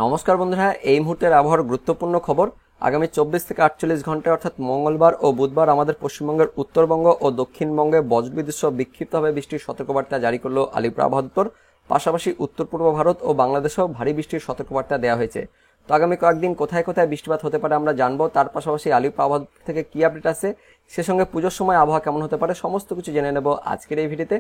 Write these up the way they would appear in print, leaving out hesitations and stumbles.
নমস্কার বন্ধুরা, এই মুহূর্তের আবহাওয়ার গুরুত্বপূর্ণ খবর। আগামী 24 থেকে 48 ঘন্টায় অর্থাৎ মঙ্গলবার ও বুধবার আমাদের পশ্চিমবঙ্গের উত্তরবঙ্গ ও দক্ষিণবঙ্গে বজ্রবিদ্যুৎ সহ বিক্ষিপ্তভাবে বৃষ্টির সতর্কবার্তা জারি করলো আলিপুর আবহাওয়া দপ্তর। পাশাপাশি উত্তর পূর্ব ভারত ও বাংলাদেশেও ভারী বৃষ্টির সতর্কবার্তা দেওয়া হয়েছে। তো আগামী কয়েকদিন কোথায় কোথায় বৃষ্টিপাত হতে পারে আমরা জানবো। তার পাশাপাশি আলিপুর আবহাওয়া দপ্তর থেকে কি আপডেট আছে, সে সঙ্গে পুজোর সময় আবহাওয়া কেমন হতে পারে, সমস্ত কিছু জেনে নেব আজকের এই ভিডিওতে।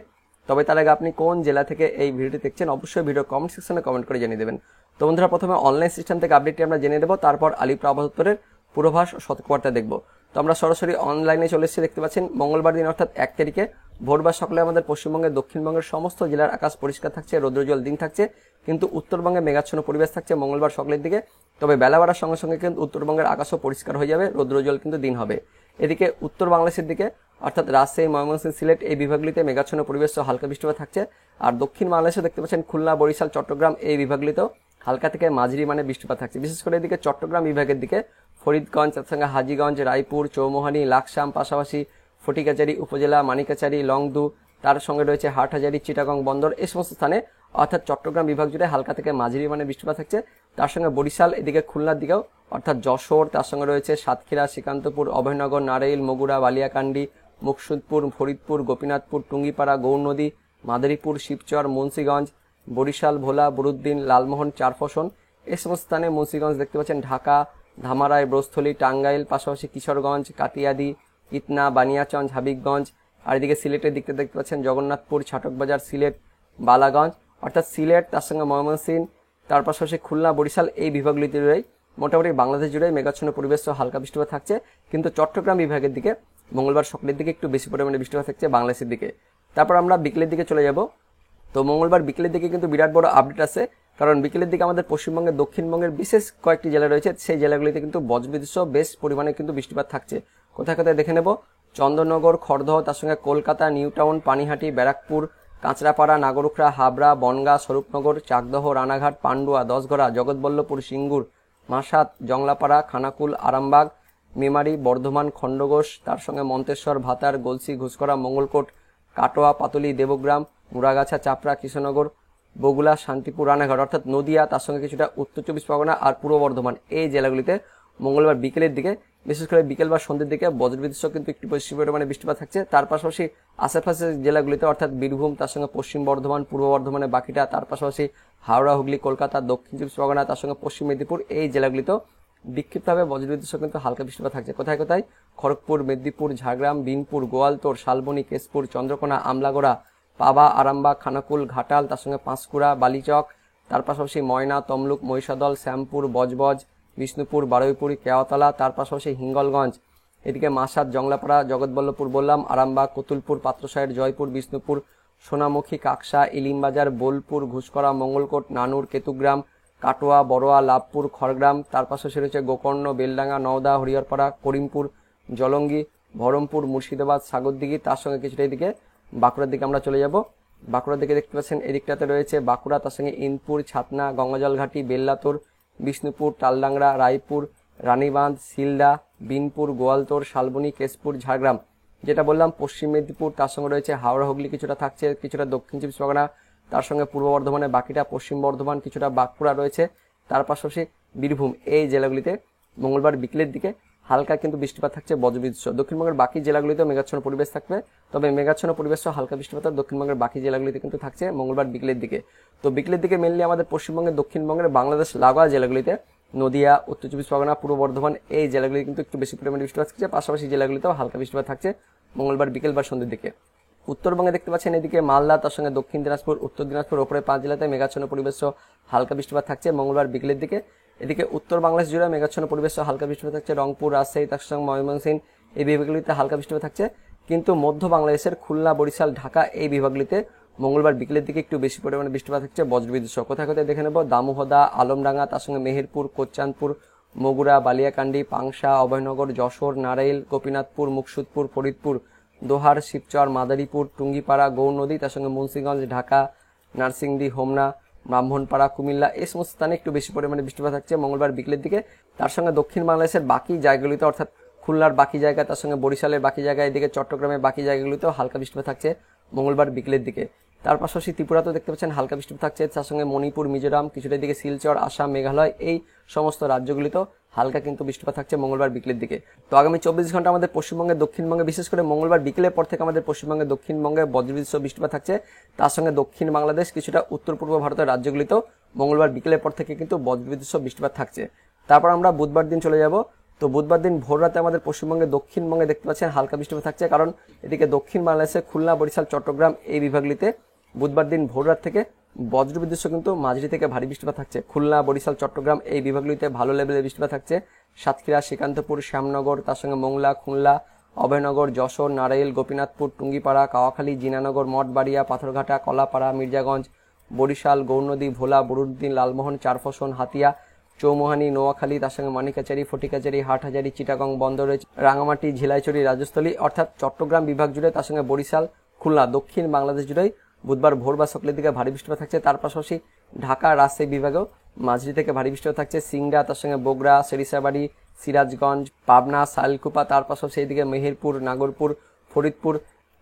তবে তার আগে আপনি কোন জেলা থেকে এই ভিডিওটি দেখছেন অবশ্যই ভিডিও কমেন্ট সেকশনে কমেন্ট করে জানিয়ে দেবেন। তো বন্ধুরা, প্রথমে অনলাইন সিস্টেম থেকে আপডেটটি আমরা জেনে নেব, তারপর আলিপুর আবহাওয়া দপ্তরের পূর্বাভাস সতর্কবার্তা দেখব। তো আমরা সরাসরি অনলাইনে চলে এসেছি, দেখতে পাচ্ছেন মঙ্গলবার দিন অর্থাৎ 1 তারিখে ভোরবার সকালে আমাদের পশ্চিমবঙ্গের দক্ষিণবঙ্গের সমস্ত জেলার আকাশ পরিষ্কার থাকছে, রৌদ্রোজ্জ্বল দিন থাকছে, কিন্তু উত্তরবঙ্গে মেঘাচ্ছন্ন পরিবেশ থাকছে মঙ্গলবার সকালের দিকে। তবে বেলা বাড়ার সঙ্গে সঙ্গে কিন্তু উত্তরবঙ্গের আকাশও পরিষ্কার হয়ে যাবে, রৌদ্রোজ্জ্বল কিন্তু দিন হবে। এদিকে উত্তর বাংলাদেশের দিকে অর্থাৎ রাজশাহী, ময়মনসিংহ, সিলেট এই বিভাগগুলিতে মেঘাচ্ছন্ন পরিবেশ হালকা বৃষ্টিপাত থাকছে। আর দক্ষিণ বাংলাদেশে দেখতে পাচ্ছেন খুলনা, বরিশাল, চট্টগ্রাম এই বিভাগগুলিতেও হালকা থেকে মাঝারি মানে বৃষ্টিপাত থাকছে। বিশেষ করে এদিকে চট্টগ্রাম বিভাগের দিকে ফরিদগঞ্জ, তার সঙ্গে হাজীগঞ্জ, রায়পুর, চৌমোহানি, লাকসাম, পাশাপাশি ফটিকাচারী উপজেলা, মানিকাচারী, লংদু, তার সঙ্গে রয়েছে হাটহাজারী, চিটাগং বন্দর, এই সমস্ত স্থানে অর্থাৎ চট্টগ্রাম বিভাগ জুড়ে হালকা থেকে মাঝারি মানে বৃষ্টিপাত থাকছে। তার সঙ্গে বরিশাল, এদিকে খুলনার দিকেও অর্থাৎ যশোর, তার সঙ্গে রয়েছে সাতক্ষীরা, শ্রীকান্তপুর, অভয়নগর, নারাইল, মগুরা, বালিয়াকান্দি, মুকসুদপুর, ফরিদপুর, গোপীনাথপুর, টুঙ্গিপাড়া, গৌরনদী, মাদারীপুর, শিবচর, মুন্সিগঞ্জ, বরিশাল, ভোলা, বরুদ্দিন, লালমোহন, চারফসন এই সমস্ত স্থানে, মুন্সিগঞ্জ দেখতে পাচ্ছেন, ঢাকা, ধামারাই, ব্রস্থলী, টাঙ্গাইল, পাশাপাশি কিশোরগঞ্জ, কাতিয়াদি, ইতনা, বানিয়াচঞ্জ, হাবিবগঞ্জ। আর এদিকে সিলেটের দিকটা দেখতে পাচ্ছেন জগন্নাথপুর, ছাটকবাজার, সিলেট, বালাগঞ্জ অর্থাৎ সিলেট, তার সঙ্গে ময়মনসিংহ, তার পাশাপাশি খুলনা, বরিশাল এই বিভাগগুলিতে মোটামুটি বাংলাদেশ জুড়ে মেঘাচ্ছন্ন পরিবেশ হালকা বৃষ্টিপাত থাকছে। কিন্তু চট্টগ্রাম বিভাগের দিকে মঙ্গলবার সকালের দিকে একটু বেশি পরিমাণে বৃষ্টিপাত থাকছে বাংলাদেশের দিকে। তারপর আমরা বিকেলের দিকে চলে যাব। তো মঙ্গলবার বিকেলের দিকে কিন্তু বিরাট বড় আপডেট আছে, কারণ বিকেলের দিকে আমাদের পশ্চিমবঙ্গের দক্ষিণবঙ্গের বিশেষ কয়েকটি জেলা রয়েছে, সেই জেলাগুলিতে কিন্তু বজ্রবিদ্যুৎ সহ বেশ পরিমাণে কিন্তু বৃষ্টিপাত থাকছে। কোথায় কোথায় দেখে নেব। চন্দননগর, খড়দহ, তার সঙ্গে কলকাতা, নিউটাউন, পানিহাটি, ব্যারাকপুর, কাঁচরাপাড়া, নাগরুখড়া, হাবড়া, বনগাঁ, স্বরূপনগর, চাকদহ, রানাঘাট, পান্ডুয়া, দশঘরা, জগৎবল্লভপুর, সিঙ্গুর, মাসাত, জংলাপাড়া, খানাকুল, আরামবাগ, মেমারি, বর্ধমান, খণ্ডঘোষ, তার সঙ্গে মন্তেশ্বর, ভাতার, গলসি, ঘুষকরা, মঙ্গলকোট, কাটোয়া, পাতুলি, দেবগ্রাম, মুরাগাছা, চাপড়া, কৃষ্ণনগর, বগুলা, শান্তিপুর, রানাঘাট অর্থাৎ নদিয়া, তার সঙ্গে কিছুটা উত্তর চব্বিশ পরগনা আর পূর্ব বর্ধমান এই জেলাগুলিতে মঙ্গলবার বিকেলের দিকে, বিশেষ করে বিকেল বা সন্ধ্যের দিকে বজ্রবিদ্যুৎ সহ কিন্তু একটু বেশি পরিমাণে বৃষ্টিপাত থাকছে। তার পাশাপাশি আশেপাশের জেলাগুলিতে অর্থাৎ বীরভূম, তার সঙ্গে পশ্চিম বর্ধমান, পূর্ব বর্ধমানের বাকিটা, তার পাশাপাশি হাওড়া, হুগলি, কলকাতা, দক্ষিণ চব্বিশ পরগনা, তার সঙ্গে পশ্চিম মেদিনীপুর এই জেলাগুলিতেও বিক্ষিপ্তভাবে বজ্রবিদ্যুৎ সহ কিন্তু হালকা বৃষ্টিপাত থাকছে। কোথায় কোথায়? খড়গপুর, মেদিনীপুর, ঝাড়গ্রাম, বিনপুর, গোয়ালতোড়, শালবনী, কেশপুর, চন্দ্রকোনা, আমলাগোড়া, পাবা, আরামবাগ, খানাকুল, ঘাটাল, তার সঙ্গে পাঁশকুড়া, বালিচক, তার পাশাপাশি ময়না, তমলুক, মহিষাদল, শ্যামপুর, বজবজ, বিষ্ণুপুর, বারুইপুরি, কেওয়াতলা, তার পাশাপাশি হিঙ্গলগঞ্জ, এদিকে মাসাত, জংলাপাড়া, জগৎবল্লভপুর বললাম, আরামবাগ, কতুলপুর, পাত্রসাহের, জয়পুর, বিষ্ণুপুর, সোনামুখী, কাকসা, ইলিমবাজার, বোলপুর, ঘুষকরা, মঙ্গলকোট, নানুর, কেতুগ্রাম, কাটোয়া, বড়োয়া, লাভপুর, খড়গ্রাম, তার পাশাপাশি রয়েছে গোকর্ণ, বেলডাঙ্গা, নওদা, হরিহরপাড়া, করিমপুর, জলঙ্গি, বহরমপুর, মুর্শিদাবাদ, সাগরদিঘি, তার সঙ্গে কিছুটা এদিকে বাঁকুড়ার দিকে আমরা চলে যাব। বাঁকুড়ার দিকে দেখতে পাচ্ছেন এদিকটাতে রয়েছে বাঁকুড়া, তার সঙ্গে ইনপুর, ছাতনা, গঙ্গাজলঘাটি, বেল্লাতোর, বিষ্ণুপুর, তালডাংরা, রায়পুর, রানীবাঁধ, শিলদা, বিনপুর, গোয়ালতোড়, শালবনী, কেশপুর, ঝাড়গ্রাম যেটা বললাম, পশ্চিম মেদিনীপুর, তার সঙ্গে রয়েছে হাওড়া, হুগলি কিছুটা থাকছে, কিছুটা দক্ষিণ চব্বিশ পরগনা, তার সঙ্গে পূর্ব বর্ধমানে বাকিটা, পশ্চিম বর্ধমান, কিছুটা বাঁকুড়া রয়েছে, তার পাশাপাশি বীরভূম এই জেলাগুলিতে মঙ্গলবার বিকেলের দিকে হালকা কিন্তু বৃষ্টিপাত থাকছে বজ্রবিদ্যুৎ সহ। দক্ষিণবঙ্গের বাকি জেলাগুলিতেও মেঘাচ্ছন্ন পরিবেশ থাকবে, তবে মেঘাচ্ছন্ন পরিবেশ সহ হালকা বৃষ্টিপাত দক্ষিণবঙ্গের বাকি জেলাগুলিতে কিন্তু থাকছে মঙ্গলবার বিকেলের দিকে। তো বিকেলের দিকে মেনলি আমাদের পশ্চিমবঙ্গের দক্ষিণবঙ্গের বাংলাদেশ লাগোয়া জেলাগুলিতে নদিয়া, উত্তর চব্বিশ পরগনা, পূর্ব বর্ধমান এই জেলাগুলি কিন্তু একটু বেশি পরিমাণে বৃষ্টিপাত থাকছে, পাশাপাশি জেলাগুলিতেও হালকা বৃষ্টিপাত থাকছে মঙ্গলবার বিকেল বা সন্ধ্যের দিকে। উত্তরবঙ্গে দেখতে পাচ্ছেন এদিকে মালদা, তার সঙ্গে দক্ষিণ দিনাজপুর, উত্তর দিনাজপুর, ওপরে 5 জেলাতে মেঘাচ্ছন্ন পরিবেশ হালকা বৃষ্টিপাত থাকছে মঙ্গলবার বিকেলের দিকে। এদিকে উত্তর বাংলাদেশ জুড়ে মেঘাচ্ছন্ন পরিবেশ হালকা বৃষ্টিপাত থাকছে, রংপুর, রাজশাহী, তার সঙ্গে ময়মনসিংহ এই বিভাগগুলিতে হালকা বৃষ্টিপাত থাকছে। কিন্তু মধ্য বাংলাদেশের খুলনা, বরিশাল, ঢাকা এই বিভাগগুলিতে মঙ্গলবার বিকেলের দিকে একটু বেশি পরিমাণে বৃষ্টিপাত থাকছে বজ্রবিদ্যুৎ সহ। কোথায় কোথায় দেখে নেব। দামোহদা, আলমডাঙ্গা, তার সঙ্গে মেহেরপুর, কোচ্চানপুর, মগুরা, বালিয়াকান্দি, পাংশা, অভয়নগর, যশোর, নারাইল, গোপীনাথপুর, মুকসুদপুর, ফরিদপুর, দোহার, শিবচর, মাদারীপুর, টুঙ্গিপাড়া, গৌরনদী, তার সঙ্গে মুন্সিগঞ্জ, ঢাকা, নার্সিংদী, হোমনা, ব্রাহ্মণপাড়া, কুমিল্লা এই সমস্ত স্থানে একটু বেশি পরিমাণে বৃষ্টিপাত থাকছে মঙ্গলবার বিকেলের দিকে। তার সঙ্গে দক্ষিণ বাংলাদেশের বাকি জায়গাগুলিতে অর্থাৎ খুলনার বাকি জায়গা, তার সঙ্গে বরিশালের বাকি জায়গা, এদিকে চট্টগ্রামের বাকি জায়গাগুলিতেও হালকা বৃষ্টিপাত থাকছে মঙ্গলবার বিকেলের দিকে। তার পাশাপাশি ত্রিপুরাতেও দেখতে পাচ্ছেন হালকা বৃষ্টিপাত থাকছে, তার সঙ্গে মণিপুর, মিজোরাম, কিছুটা দিকে শিলচর, আসাম, মেঘালয়, এই সমস্ত রাজ্যগুলিতেও হালকা কিন্তু বৃষ্টিপাত থাকছে মঙ্গলবার বিকেলের দিকে। তো আগামী 24 ঘন্টা আমাদের পশ্চিমবঙ্গের দক্ষিণবঙ্গে, বিশেষ করে মঙ্গলবার বিকেলের পর থেকে আমাদের পশ্চিমবঙ্গের দক্ষিণবঙ্গে বজ্রবিদ্যুৎ সহ বৃষ্টিপাত থাকছে। তার সঙ্গে দক্ষিণ বাংলাদেশ, কিছুটা উত্তর পূর্ব ভারতের রাজ্যগুলিতেও মঙ্গলবার বিকেলের পর থেকে কিন্তু বজ্রবিদ্যুৎ সহ বৃষ্টিপাত থাকছে। তারপর আমরা বুধবার দিন চলে যাব। তো বুধবার দিন ভোর রাতে আমাদের পশ্চিমবঙ্গের দক্ষিণবঙ্গে দেখতে পাচ্ছেন হালকা বৃষ্টিপাত থাকছে, কারণ এদিকে দক্ষিণ বাংলাদেশে খুলনা, বরিশাল, চট্টগ্রাম এই বিভাগগুলিতে বুধবার দিন ভোর রাত থেকে বজ্রবিদ্যুৎ সহ কিন্তু মাঝারি থেকে ভারী বৃষ্টিপাত থাকছে। খুলনা, বরিশাল, চট্টগ্রাম এই বিভাগগুলিতে ভালো লেভেলের বৃষ্টিপাত থাকছে। সাতক্ষীরা, শ্রীকান্তপুর, শ্যামনগর, তার সঙ্গে মোংলা, খুলনা, অভয়নগর, যশোর, নারাইল, গোপীনাথপুর, টুঙ্গিপাড়া, কাওয়াখালী, জিনানগর, মঠবাড়িয়া, পাথরঘাটা, কলাপাড়া, মির্জাগঞ্জ, বরিশাল, গৌরনদী, ভোলা, বরুদ্দিন, লালমোহন, চারফসন, হাতিয়া, চৌমোহানি, নোয়াখালী, তার সঙ্গে মানিকাচারি, ফটিকাচারি, হাটহাজারি, চিটাগং, বন্দরে, রাঙামাটি, ঝিলাইচড়ি, রাজস্থলী, অর্থাৎ চট্টগ্রাম বিভাগ জুড়ে, তার সঙ্গে বরিশাল, খুলনা, দক্ষিণ বাংলাদেশ জুড়েই বুধবার ভোর বা সকালের দিকে ভারী বৃষ্টিপাত থাকছে। তার পাশাপাশি ঢাকা, রাজশাহী বিভাগেও মাঝারি থেকে ভারী বৃষ্টিপাত থাকছে। সিংড়া, তার সঙ্গে বগুড়া, সরিষাবাড়ি, সিরাজগঞ্জ, পাবনা, শালকুপা, তার পাশাপাশি এইদিকে মেহেরপুর, নাগরপুর, ফরিদপুর,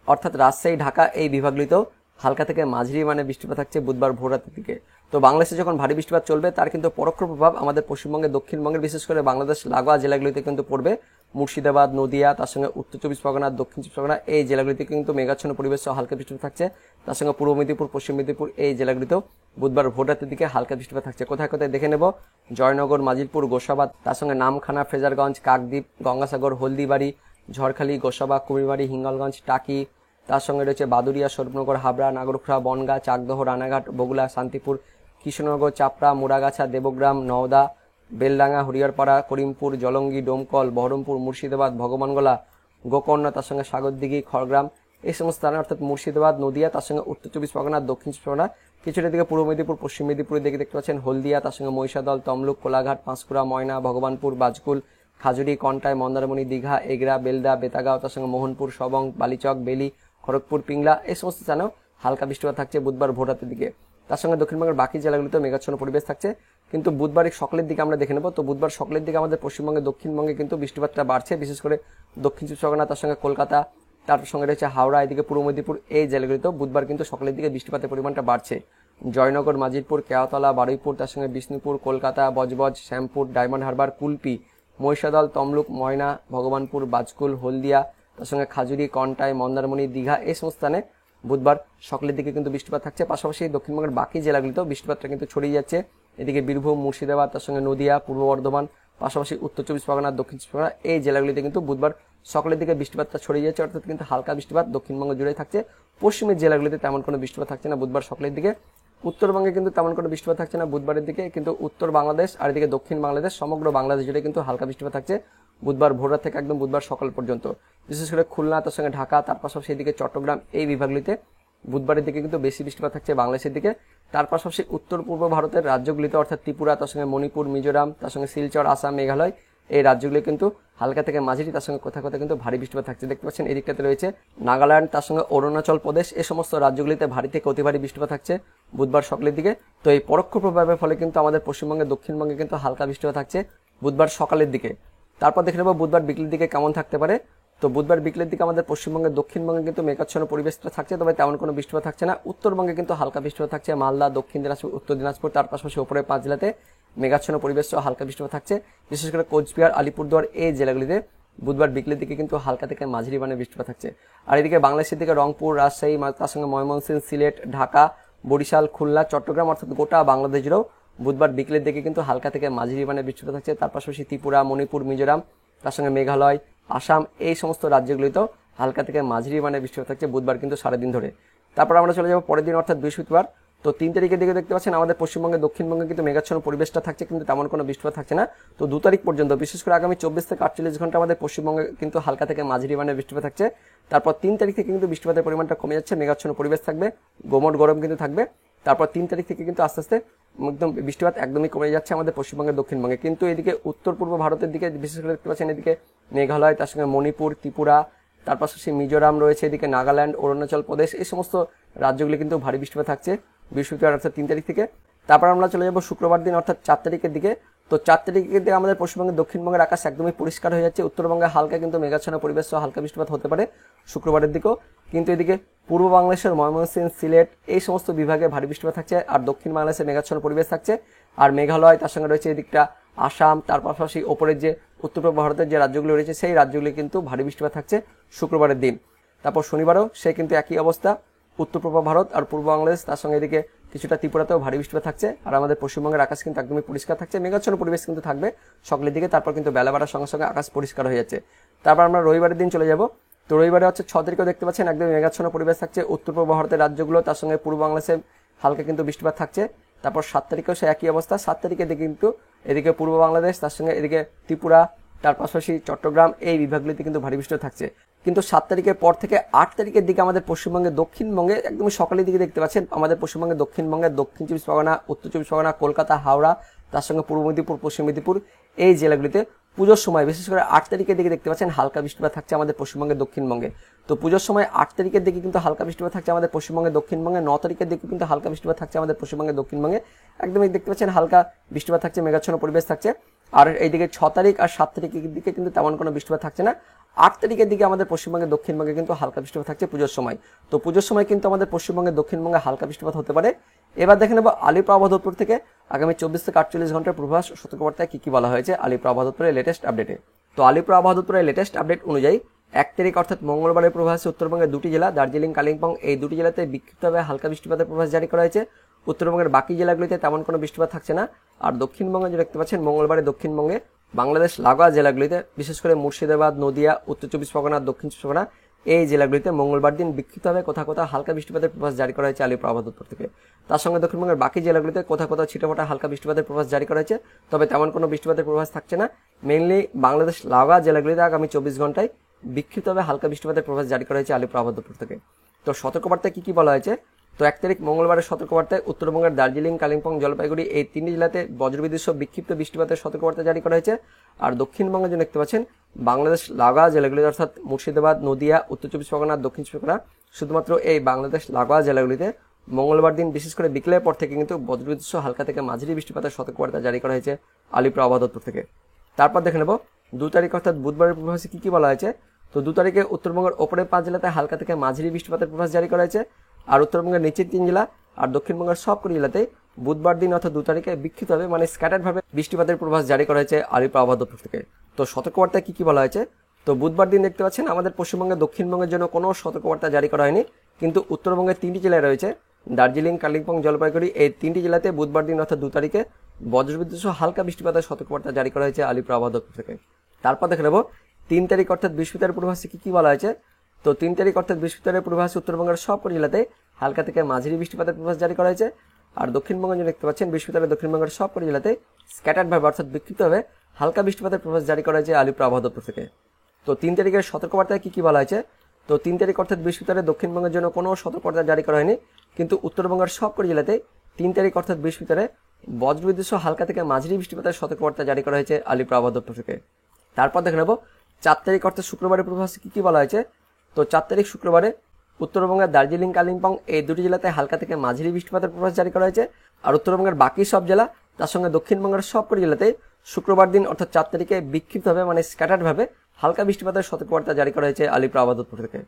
অর্থাৎ রাজশাহী, ঢাকা এই বিভাগগুলিতেও হালকা থেকে মাঝারি মানে বৃষ্টিপাত থাকছে বুধবার ভোর রাতের দিকে। তো বাংলাদেশে যখন ভারী বৃষ্টিপাত চলবে তার কিন্তু পরোক্ষ প্রভাব আমাদের পশ্চিমবঙ্গের দক্ষিণবঙ্গের, বিশেষ করে বাংলাদেশ লাগোয়া জেলাগুলিতে কিন্তু পড়বে। মুর্শিদাবাদ, নদিয়া, তার সঙ্গে উত্তর চব্বিশ পরগনা, দক্ষিণ চব্বিশ পরগনা এই জেলাগুলিতে কিন্তু মেঘাচ্ছন্ন পরিবেশ সহ হালকা বৃষ্টিপাত থাকছে। তার সঙ্গে পূর্ব মেদিনীপুর, পশ্চিম মেদিনীপুর এই জেলাগুলিতেও বুধবার ভোর রাতের দিকে হালকা বৃষ্টিপাত থাকছে। কোথায় কোথায় দেখে নেব। জয়নগর, মাজিলপুর, গোসাবাদ, তার সঙ্গে নামখানা, ফ্রেজারগঞ্জ, কাকদ্বীপ, গঙ্গাসাগর, হলদিবাড়ি, ঝড়খালি, গোসাবা, কুমিরবাড়ি, হিঙ্গলগঞ্জ, টাকি, তার সঙ্গে রয়েছে বাদুরিয়া, স্বরূপনগর, হাবড়া, নাগরখোলা, বনগাঁ, চাকদহ, রানাঘাট, বগুলা, শান্তিপুর, কৃষ্ণনগর, চাপড়া, মুড়াগাছা, দেবগ্রাম, নওদা, বেলডাঙ্গা, হরিয়ারপাড়া, করিমপুর, জলঙ্গি, ডোমকল, বহরমপুর, মুর্শিদাবাদ, ভগবানগোলা, গোকর্ণ, তার সঙ্গে সাগরদিঘি, খড়গ্রাম এই সমস্ত স্থানে, অর্থাৎ মুর্শিদাবাদ, নদিয়া, তার সঙ্গে উত্তর চব্বিশ পরগনা, দক্ষিণ চব্বিশ পরগনা, কিছুটা দিকে পূর্ব মেদিনীপুর, পশ্চিম মেদিনীপুরের দিকে দেখতে পাচ্ছেন হলদিয়া, তার সঙ্গে মহিষাদল, তমলুক, কোলাঘাট, পাঁশকুড়া, ময়না, ভগবানপুর, বাজকুল, খাজুরি, কন্টাই, মন্দারমণি, দীঘা, এগরা, বেলদা, বেতাগাঁও, তার সঙ্গে মোহনপুর, সবং, বালিচক, বেলি, খড়গপুর, পিংলা এই সমস্ত স্থানেও হালকা বৃষ্টিপাত থাকছে বুধবার ভোর রাতের দিকে। তার সঙ্গে দক্ষিণবঙ্গের বাকি জেলাগুলিতে মেঘাচ্ছন্ন পরিবেশ থাকছে। কিন্তু বুধবার সকালের দিকে আমরা দেখে নেব। তো বুধবার সকালের দিকে আমাদের পশ্চিমবঙ্গের দক্ষিণবঙ্গে কিন্তু বৃষ্টিপাতটা বাড়ছে, বিশেষ করে দক্ষিণ চব্বিশ পরগনা, তার সঙ্গে কলকাতা, তার সঙ্গে রয়েছে হাওড়া, এদিকে পূর্ব মেদিনীপুর এই জেলাগুলিতেও বুধবার কিন্তু সকালের দিকে বৃষ্টিপাতের পরিমাণটা বাড়ছে। জয়নগর, মাজিরপুর, কেওতলা, বারুইপুর, তার সঙ্গে বিষ্ণুপুর, কলকাতা, বজবজ, শ্যামপুর, ডায়মন্ড হারবার, কুলপি, মহিষাদল, তমলুক, ময়না, ভগবানপুর, বাজকুল, হলদিয়া, তার সঙ্গে খাজুরি, কন্টাই, মন্দারমণি, দীঘা এই সমস্ত স্থানে বুধবার সকালের দিকে কিন্তু বৃষ্টিপাত থাকছে। পাশাপাশি দক্ষিণবঙ্গের বাকি জেলাগুলিতেও বৃষ্টিপাতটা কিন্তু ছড়িয়ে যাচ্ছে। এদিকে বীরভূম, মুর্শিদাবাদ, তার সঙ্গে নদিয়া, পূর্ব বর্ধমান, পাশাপাশি উত্তর চব্বিশ পরগনা, দক্ষিণ চব্বিশ পরগনা এই জেলাগুলিতে কিন্তু বুধবার সকালের দিকে বৃষ্টিপাতটা ছড়িয়ে যাচ্ছে, অর্থাৎ কিন্তু হালকা বৃষ্টিপাত দক্ষিণবঙ্গ জুড়ে থাকছে। পশ্চিমের জেলাগুলিতে তেমন কোনো বৃষ্টিপাত থাকছে না বুধবার সকালের দিকে। উত্তরবঙ্গে কিন্তু তেমন কোনো বৃষ্টিপাত থাকছে না বুধবারের দিকে, কিন্তু উত্তর বাংলাদেশ আর এদিকে দক্ষিণ বাংলাদেশ সমগ্র বাংলাদেশ জুড়ে কিন্তু হালকা বৃষ্টিপাত থাকছে বুধবার ভোর রাত থেকে একদম বুধবার সকাল পর্যন্ত। বিশেষ করে খুলনা, তার সঙ্গে ঢাকা, তার পাশাপাশি এদিকে চট্টগ্রাম এই বিভাগগুলিতে বুধবারের দিকে কিন্তু বেশি বৃষ্টিপাত থাকছে বাংলাদেশের দিকে। তার পাশাপাশি উত্তর পূর্ব ভারতের রাজ্যগুলিতে, অর্থাৎ ত্রিপুরা, তার সঙ্গে মণিপুর, মিজোরাম, তার সঙ্গে শিলচর, আসাম, মেঘালয় এই রাজ্যগুলি কিন্তু হালকা থেকে মাঝারি, তার সঙ্গে কোথাও কোথাও কিন্তু ভারী বৃষ্টিপাত থাকছে। দেখতে পাচ্ছেন এই দিকটাতে রয়েছে নাগাল্যান্ড, তার সঙ্গে অরুণাচল প্রদেশ এই সমস্ত রাজ্যগুলিতে ভারী থেকে অতি ভারী বৃষ্টিপাত থাকছে বুধবার সকালের দিকে। তো এই পরোক্ষ প্রভাবের ফলে কিন্তু আমাদের পশ্চিমবঙ্গে, দক্ষিণবঙ্গে কিন্তু হালকা বৃষ্টিপাত থাকছে বুধবার সকালের দিকে। তারপর দেখে নেব বুধবার বিকেলের দিকে কেমন থাকতে পারে। তো বুধবার বিকেলের দিকে আমাদের পশ্চিমবঙ্গের দক্ষিণবঙ্গে কিন্তু মেঘাচ্ছন্ন পরিবেশটা থাকছে, তবে তেমন কোনো বৃষ্টিপাত থাকছে না। উত্তরবঙ্গে কিন্তু হালকা বৃষ্টিপাত থাকছে, মালদা, দক্ষিণ দিনাজপুর, উত্তর দিনাজপুর, তার পাশাপাশি উপরে 5 জেলাতে মেঘাচ্ছন্ন পরিবেশ সহ হালকা বৃষ্টিপাত থাকছে। বিশেষ করে কোচবিহার, আলিপুরদুয়ার এই জেলাগুলিতে বুধবার বিকেলের দিকে কিন্তু হালকা থেকে মাঝারি মানের বৃষ্টিপাত থাকছে। আর এদিকে বাংলাদেশের দিকে রংপুর, রাজশাহী, তার সঙ্গে ময়মনসিংহ, সিলেট, ঢাকা, বরিশাল, খুলনা, চট্টগ্রাম অর্থাৎ গোটা বাংলাদেশ জুড়েও বুধবার বিকেলের দিকে কিন্তু হালকা থেকে মাঝারি মানের বৃষ্টিপাত থাকছে। তার পাশাপাশি ত্রিপুরা, মণিপুর, মিজোরাম, তার সঙ্গে মেঘালয়, আসাম এই সমস্ত রাজ্যগুলিতেও হালকা থেকে মাঝারি মানের বৃষ্টিপাত থাকছে বুধবার কিন্তু সারাদিন ধরে। তারপর আমরা চলে যাবো পরের দিন অর্থাৎ বৃহস্পতিবার। তো 3 তারিখের দিকে দেখতে পাচ্ছেন আমাদের পশ্চিমবঙ্গে, দক্ষিণবঙ্গে কিন্তু মেঘাচ্ছন্ন পরিবেশটা থাকছে, কিন্তু তেমন কোনো বৃষ্টিপাত থাকছে না। তো 2 তারিখ পর্যন্ত, বিশেষ করে আগামী 24 থেকে 48 ঘন্টা আমাদের পশ্চিমবঙ্গে কিন্তু হালকা থেকে মাঝারি মানের বৃষ্টিপাত থাকছে। তারপর 3 তারিখ থেকে কিন্তু বৃষ্টিপাতের পরিমাণটা কমে যাচ্ছে, মেঘাচ্ছন্ন পরিবেশ থাকবে, গোমট গরম কিন্তু থাকবে। তারপর 3 তারিখ থেকে কিন্তু আস্তে আস্তে একদম বৃষ্টিপাত একদমই কমে যাচ্ছে আমাদের পশ্চিমবঙ্গের, দক্ষিণবঙ্গে। কিন্তু এদিকে উত্তর পূর্ব ভারতের দিকে বিশেষ করে দেখতে পাচ্ছেন এদিকে মেঘালয়, তার সঙ্গে মণিপুর, ত্রিপুরা, তার পাশাপাশি মিজোরাম রয়েছে, এদিকে নাগাল্যান্ড, অরুণাচল প্রদেশ এই সমস্ত রাজ্যগুলি কিন্তু ভারী বৃষ্টিপাত থাকছে বৃহস্পতিবার অর্থাৎ 3 তারিখ থেকে। তারপর আমরা চলে যাবো শুক্রবার দিন অর্থাৎ 4 তারিখের দিকে। তো 4 তারিখে কিন্তু আমাদের পশ্চিমবঙ্গের দক্ষিণবঙ্গের আকাশ একদমই পরিষ্কার হয়ে যাচ্ছে। উত্তরবঙ্গে হালকা কিন্তু মেঘাচ্ছন্ন পরিবেশ সহ হালকা বৃষ্টিপাত হতে পারে শুক্রবারের দিকেও, কিন্তু এদিকে পূর্ব বাংলাদেশের ময়মনসিংহ, সিলেট এই সমস্ত বিভাগে ভারী বৃষ্টিপাত থাকছে, আর দক্ষিণ বাংলাদেশে মেঘাচ্ছন্ন পরিবেশ থাকছে। আর মেঘালয়, তার সঙ্গে রয়েছে এদিকটা আসাম, তার পাশাপাশি ওপরের যে উত্তর পূর্ব ভারতের যে রাজ্যগুলো রয়েছে সেই রাজ্যগুলি কিন্তু ভারী বৃষ্টিপাত থাকছে শুক্রবারের দিন। তারপর শনিবারও সে কিন্তু একই অবস্থা, উত্তর পূর্ব ভারত আর পূর্ব বাংলাদেশ, তার সঙ্গে এদিকে কিছুটা ত্রিপুরাতেও ভারী বৃষ্টিপাত থাকছে। আর আমাদের পশ্চিমবঙ্গের আকাশ কিন্তু একদমই পরিষ্কার থাকছে, মেঘাচ্ছন্ন পরিবেশ কিন্তু থাকবে সকালের দিকে, তারপর কিন্তু বেলা বাড়ার সঙ্গে সঙ্গে আকাশ পরিষ্কার হয়ে যাচ্ছে। তারপর আমরা রবিবারের দিন চলে যাব। তো রবিবারে হচ্ছে 6 তারিখেও দেখতে পাচ্ছেন একদমই মেঘাচ্ছন্ন পরিবেশ থাকছে উত্তর পূর্ব ভারতের রাজ্যগুলো, তার সঙ্গে পূর্ব বাংলাদেশে হালকা কিন্তু বৃষ্টিপাত থাকছে। তারপর 7 তারিখেও সে একই অবস্থা, 7 তারিখের দিকে কিন্তু এদিকে পূর্ব বাংলাদেশ, তার সঙ্গে এদিকে ত্রিপুরা, তার পাশাপাশি চট্টগ্রাম এই বিভাগগুলিতে কিন্তু ভারী বৃষ্টি থাকছে। কিন্তু 7 তারিখের পর থেকে 8 তারিখের দিকে আমাদের পশ্চিমবঙ্গের দক্ষিণবঙ্গে একদমই সকালের দিকে দেখতে পাচ্ছেন আমাদের পশ্চিমবঙ্গের দক্ষিণবঙ্গের দক্ষিণ 24 পরগনা, উত্তর 24 পরগনা, কলকাতা, হাওড়া, তার সঙ্গে পূর্ব মেদিনীপুর, পশ্চিম মেদিনীপুর এই জেলাগুলিতে পুজোর সময় বিশেষ করে 8 তারিখের দিকে দেখতে পাচ্ছেন হালকা বৃষ্টিপাত থাকছে আমাদের পশ্চিমবঙ্গের দক্ষিণবঙ্গে। তো পুজোর সময় 8 তারিখের দিকে কিন্তু হালকা বৃষ্টিপাত থাকছে আমাদের পশ্চিমবঙ্গের দক্ষিণবঙ্গে, 9 তারিখের দিকে কিন্তু হালকা বৃষ্টিপাত থাকছে আমাদের পশ্চিমবঙ্গের দক্ষিণবঙ্গে, একদমই দেখতে পাচ্ছেন হালকা বৃষ্টিপাত থাকছে, মেঘাচ্ছন্ন পরিবেশ থাকছে। আর এইদিকে 6 তারিখ আর 7 তারিখের দিকে কিন্তু তেমন কোনো বৃষ্টিপাত থাকছে না। 8 তারিখের দিকে আমাদের পশ্চিমবঙ্গের দক্ষিণবঙ্গে কিন্তু হালকা বৃষ্টিপাত থাকছে পুজোর সময়। তো পুজোর সময় কিন্তু আমাদের পশ্চিমবঙ্গের দক্ষিণবঙ্গে হালকা বৃষ্টিপাত হতে পারে। এবার দেখে নেব আলিপুর আবহাওয়া দপ্তর থেকে আগামী 24 থেকে 48 ঘন্টার পূর্বাভাস সতর্কবার্তায় কি বলা হয়েছে আলিপুর আবহাওয়া দপ্তরের লেটেস্ট আপডেটে। তো আলিপুর আবহাওয়া দপ্তরের লেটেস্ট আপডেট অনুযায়ী 1 তারিখ অর্থাৎ মঙ্গলবারের পূর্বাভাসে উত্তরবঙ্গের 2টি জেলা দার্জিলিং, কালিম্পং এই 2টি জেলাতে বিক্ষিপ্তভাবে হালকা বৃষ্টিপাতের পূর্বাভাস জারি করা হয়েছে। উত্তরবঙ্গের বাকি জেলাগুলিতে তেমন কোনো বৃষ্টিপাত থাকছে না। আর দক্ষিণবঙ্গে যে দেখতে পাচ্ছেন মঙ্গলবারে দক্ষিণবঙ্গে বাংলাদেশ লাগোয়া জেলাগুলিতে বিশেষ করে মুর্শিদাবাদ, নদিয়া, উত্তর 24 পরগনা, দক্ষিণ 24 পরগনা এই জেলাগুলিতে মঙ্গলবার দিন বিক্ষিপ্তভাবে কোথাও কোথাও হালকা বৃষ্টিপাতের পূর্বাভাস জারি করা হয়েছে আলিপুর আবহাওয়া দপ্তর থেকে। তার সঙ্গে দক্ষিণবঙ্গের বাকি জেলাগুলিতে কোথাও কোথাও ছিটেফোঁটা হালকা বৃষ্টিপাতের পূর্বাভাস জারি করা হয়েছে, তবে তেমন কোনো বৃষ্টিপাতের পূর্বাভাস থাকছে না। মেইনলি বাংলাদেশ লাগোয়া জেলাগুলিতে আগামী 24 ঘন্টায় বিক্ষিপ্তভাবে হালকা বৃষ্টিপাতের পূর্বাভাস জারি করা হয়েছে আলিপুর আবহাওয়া দপ্তর থেকে। তো সতর্কবার্তায় কি বলা হয়েছে? তো 1 তারিখ মঙ্গলবারের সতর্কবার্তায় উত্তরবঙ্গের দার্জিলিং, কালিম্পং, জলপাইগুড়ি এই 3টি জেলাতে বজ্রবিদ্যুৎ সহ বিক্ষিপ্ত বৃষ্টিপাতের সতর্কবার্তা জারি করা হয়েছে। আর দক্ষিণবঙ্গে যে দেখতে পাচ্ছেন বাংলাদেশ লাগোয়া জেলাগুলি অর্থাৎ মুর্শিদাবাদ, নদিয়া, উত্তর 24 পরগনা, দক্ষিণ 24 পরগনা শুধুমাত্র এই বাংলাদেশ লাগোয়া জেলাগুলিতে মঙ্গলবার দিন বিশেষ করে বিকেলের পর থেকে কিন্তু বজ্রবিদ্যুৎ সহ হালকা থেকে মাঝারি বৃষ্টিপাতের সতর্কবার্তা জারি করা হয়েছে আলিপুর আবহাওয়া দপ্তর থেকে। তারপর দেখে নেব 2 তারিখ অর্থাৎ বুধবারের পূর্বাভাসে কি বলা হয়েছে। তো 2 তারিখে উত্তরবঙ্গের ওপরের 5 জেলাতে হালকা থেকে মাঝারি বৃষ্টিপাতের পূর্বাভাস জারি করা হয়েছে। আর উত্তরবঙ্গের নিচের 3 জেলা আর দক্ষিণবঙ্গের সবকটি জেলাতে বুধবার দিন অর্থাৎ 2 তারিখে বিক্ষিপ্তভাবে মানে স্ক্যাটার্ড ভাবে বৃষ্টিপাতের পূর্বাভাস জারি করা হয়েছে আলিপুর আবহাওয়া দপ্তর থেকে। তো সতর্কবার্তায় কি বলা হয়েছে? তো বুধবার দিন দেখতে পাচ্ছেন আমাদের পশ্চিমবঙ্গের দক্ষিণবঙ্গের জন্য কোনো সতর্কবার্তা জারি করা হয়নি, কিন্তু উত্তরবঙ্গের 3টি জেলায় রয়েছে দার্জিলিং, কালিম্পং, জলপাইগুড়ি এই 3টি জেলাতে বুধবার দিন অর্থাৎ 2 তারিখে বজ্রবিদ্যুৎ সহ হালকা বৃষ্টিপাতের সতর্কবার্তা জারি করা হয়েছে আলিপুর আবহাওয়া দপ্তর থেকে। তারপর দেখে নেব 3 তারিখ অর্থাৎ বৃহস্পতিবারের পূর্বাভাসে কি বলা হয়েছে। তো 3 তারিখ অর্থাৎ বৃহস্পতিবারের পূর্বাভাসে উত্তরবঙ্গের সবকটি জেলাতে হালকা থেকে মাঝারি বৃষ্টিপাতের পূর্বাভাস জারি করা হয়েছে। আর দক্ষিণবঙ্গে যে দেখতে পাচ্ছেন বৃহস্পতিবার দক্ষিণবঙ্গের সবকটি জেলাতে স্ক্যাটার্ড ভাবে অর্থাৎ বিক্ষিপ্তভাবে হালকা বৃষ্টিপাতের পূর্বাভাস জারি করা হয়েছে আলিপুর আবহাওয়া দপ্তর থেকে। তো 3 তারিখের সতর্কবার্তায় কি বলা হয়েছে। তো 3 তারিখ অর্থাৎ বৃহস্পতিবার দক্ষিণবঙ্গের জন্য কোনো সতর্কবার্তা জারি করা হয়নি, কিন্তু উত্তরবঙ্গের সবকটি জেলাতে 3 তারিখ অর্থাৎ বৃহস্পতিবার বজ্রবিদ্যুৎ সহ হালকা থেকে মাঝারি বৃষ্টিপাতের সতর্কবার্তা জারি করা হয়েছে আলিপুর আবহাওয়া দপ্তর থেকে। তারপর দেখে নেব 4 তারিখ অর্থাৎ শুক্রবারের পূর্বাভাসে কি বলা হয়েছে। তো 4 তারিখ শুক্রবারে উত্তরবঙ্গের দার্জিলিং, কালিম্পং এই 2টি জেলাতে হালকা থেকে মাঝারি বৃষ্টিপাতের পূর্বাভাস জারি করা হয়েছে। আর উত্তরবঙ্গের বাকি সব জেলা তার সঙ্গে দক্ষিণবঙ্গের সবকটি জেলাতে শুক্রবার দিন অর্থাৎ 4 তারিখে বিক্ষিপ্তভাবে মানে স্ক্যাটার্ড ভাবে হালকা বৃষ্টিপাতের সতর্কবার্তা জারি করা হয়েছে আলিপুর আবহাওয়া দপ্তর থেকে।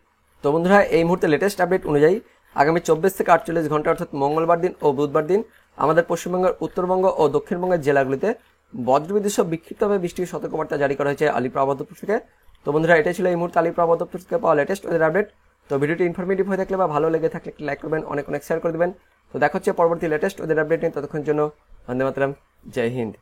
তো বন্ধুরা এই মুহূর্তে লেটেস্ট আপডেট অনুযায়ী আগামী 24 থেকে 48 ঘন্টা অর্থাৎ মঙ্গলবার দিন ও বুধবার দিন আমাদের পশ্চিমবঙ্গের উত্তরবঙ্গ ও দক্ষিণবঙ্গের জেলাগুলিতে বজ্রবিদ্যুৎ সহ বিক্ষিপ্তভাবে বৃষ্টির সতর্কবার্তা জারি করা হয়েছে আলিপুর আবহাওয়া দপ্তর থেকে। তো বন্ধুরা এটাই ছিল এই মুহূর্তে আলিপুর আবহাওয়া দপ্তর থেকে পাওয়া লেটেস্ট ওয়েদার আপডেট। তো ভিডিওটি ইনফরমেটিভ হয়ে থাকলে বা ভালো লেগে থাকলে একটি লাইক করবেন, অনেক শেয়ার করে দেবেন। তো দেখা হচ্ছে পরবর্তী লেটেস্ট ওয়েদার আপডেট নিয়ে, ততক্ষণের জন্য বন্দে মাতরম, জয় হিন্দ।